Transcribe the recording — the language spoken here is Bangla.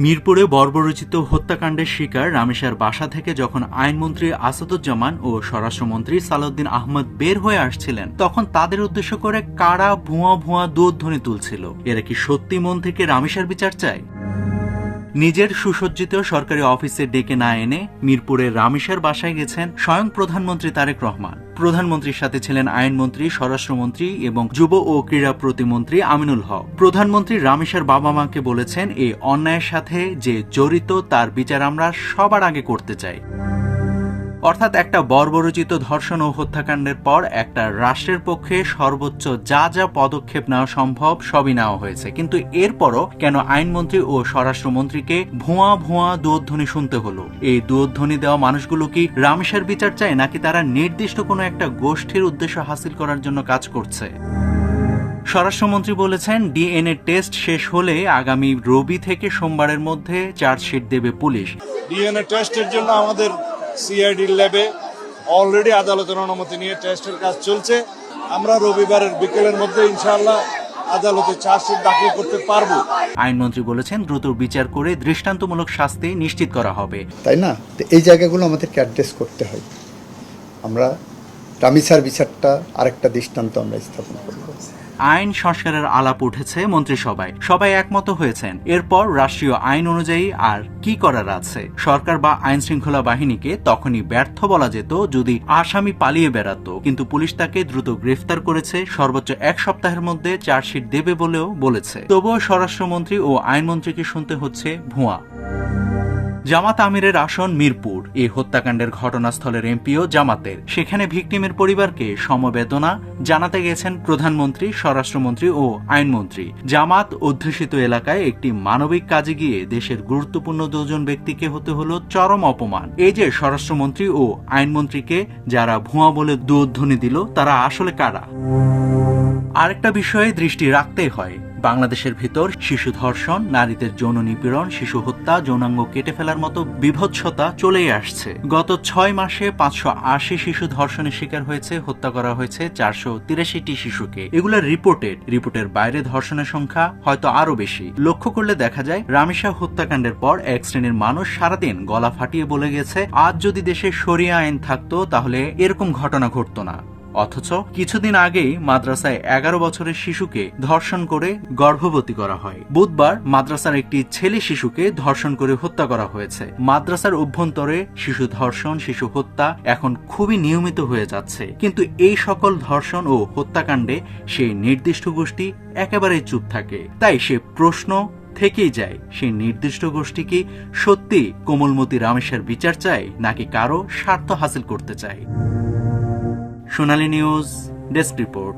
মিরপুরে বর্বরোচিত হত্যাকাণ্ডের শিকার রামেশার বাসা থেকে যখন আইনমন্ত্রী আসাদুজ্জামান ও স্বরাষ্ট্রমন্ত্রী সালাউদ্দিন আহমদ বের হয়ে আসছিলেন, তখন তাদের উদ্দেশ্য করে কারা ভুয়া ভুয়া দুধধ্বনি তুলছিল। এরা কি সত্যি মন থেকে রামেশার বিচার চায়? নিজের সুসজ্জিত সরকারি অফিসে ডেকে না এনে মিরপুরের রামেশার বাসায় গেছেন স্বয়ং প্রধানমন্ত্রী তারেক রহমান। প্রধানমন্ত্রীর সাথে ছিলেন আইনমন্ত্রী, স্বরাষ্ট্রমন্ত্রী এবং যুব ও ক্রীড়া প্রতিমন্ত্রী আমিনুল হক। প্রধানমন্ত্রী রামেশার বাবা মাকে বলেছেন, এই অন্যায়ের সাথে যে জড়িত তার বিচার আমরা সবার আগে করতে চাই। অর্থাৎ একটা বর্বরোচিত ধর্ষণ ও হত্যাকাণ্ডের পর একটা রাষ্ট্রের পক্ষে সর্বোচ্চ যা যা পদক্ষেপ নেওয়া সম্ভব সবই নেওয়া হয়েছে, কিন্তু এরপরও কেন আইনমন্ত্রী ও স্বরাষ্ট্রমন্ত্রীকে ভুয়া ভুয়া দুধধ্বনি শুনতে হলো? এই দুধধ্বনি দেওয়া মানুষগুলো কি রামেশার বিচার চায়, নাকি তারা নির্দিষ্ট কোনো একটা গোষ্ঠীর উদ্দেশ্য হাসিল করার জন্য কাজ করছে? স্বরাষ্ট্রমন্ত্রী বলেছেন, ডিএনএ টেস্ট শেষ হলে আগামী রবি থেকে সোমবারের মধ্যে চার্জশিট দেবে পুলিশ। ডিএনএ টেস্টের জন্য আমাদের সিআইডি ল্যাবে অলরেডি আদালতের অনুমতি নিয়ে টেস্টের কাজ চলছে। আমরা রবিবারের বিকেলের মধ্যে ইনশাআল্লাহ আদালতে চার্জশিট দাখিল করতে পারবো। আইনমন্ত্রী বলেছেন, দ্রুত বিচার করে দৃষ্টান্তমূলক শাস্তি নিশ্চিত করা হবে। তাই না? এই জায়গাগুলো আমাদেরকে অ্যাড্রেস করতে হয়। আমরা রামেশার বিচারটা আরেকটা দৃষ্টান্ত আমরা স্থাপন করব। আইন সংস্কারের আলাপ উঠেছে মন্ত্রিসভায়, সবাই একমত হয়েছেন। এরপর রাষ্ট্রীয় আইন অনুযায়ী আর কি করার আছে? সরকার বা আইন শৃঙ্খলা বাহিনীকে তখনই ব্যর্থ বলা যেত যদি আসামি পালিয়ে বেড়াতো, কিন্তু পুলিশ তাকে দ্রুত গ্রেফতার করেছে। সর্বোচ্চ 1 সপ্তাহের মধ্যে চার্জশিট দেবে বলেও বলেছে। তবুও স্বরাষ্ট্রমন্ত্রী ও আইনমন্ত্রীকে শুনতে হচ্ছে ভুয়া। জামাত আমিরের আসন মিরপুর। এই হত্যাকাণ্ডের ঘটনাস্থলের এমপিও জামাতের। সেখানে ভিকটিমের পরিবারকে সমবেদনা জানাতে গেছেন প্রধানমন্ত্রী, স্বরাষ্ট্রমন্ত্রী ও আইনমন্ত্রী। জামাত অধ্যুষিত এলাকায় একটি মানবিক কাজে গিয়ে দেশের গুরুত্বপূর্ণ 2 জন ব্যক্তিকে হতে হলো চরম অপমান। এই যে স্বরাষ্ট্রমন্ত্রী ও আইনমন্ত্রীকে যারা ভুয়া বলে দুধধ্বনি দিল, তারা আসলে কারা? আরেকটা বিষয়ে দৃষ্টি রাখতে হয়। বাংলাদেশের ভিতর শিশু ধর্ষণ, নারীদের যৌন নিপীড়ন, শিশু হত্যা, যৌনাঙ্গ কেটে ফেলার মতো বিভৎসতা চলেই আসছে। গত 6 মাসে 580 শিশু ধর্ষণের শিকার হয়েছে, হত্যা করা হয়েছে 483টি শিশুকে। এগুলো রিপোর্টের বাইরে ধর্ষণের সংখ্যা হয়তো আরো বেশি। লক্ষ্য করলে দেখা যায়, রামেশা হত্যাকাণ্ডের পর এক শ্রেণীর মানুষ সারাদিন গলা ফাটিয়ে বলে গেছে, আজ যদি দেশে শরিয়া আইন থাকতো তাহলে এরকম ঘটনা ঘটতো না। অথচ কিছুদিন আগেই মাদ্রাসায় 11 বছরের শিশুকে ধর্ষণ করে গর্ভবতী করা হয়। বুধবার মাদ্রাসার একটি ছেলে শিশুকে ধর্ষণ করে হত্যা করা হয়েছে। মাদ্রাসার অভ্যন্তরে শিশু ধর্ষণ, শিশু হত্যা এখন খুবই নিয়মিত হয়ে যাচ্ছে। কিন্তু এই সকল ধর্ষণ ও হত্যাকাণ্ডে সেই নির্দিষ্ট গোষ্ঠী একেবারেই চুপ থাকে। তাই সে প্রশ্ন থেকেই যায়, সেই নির্দিষ্ট গোষ্ঠী কি সত্যি কোমলমতি রামেশার বিচার চায়, নাকি কারো স্বার্থ হাসিল করতে চায়? সোনালী নিউজ ডেস্ক রিপোর্ট।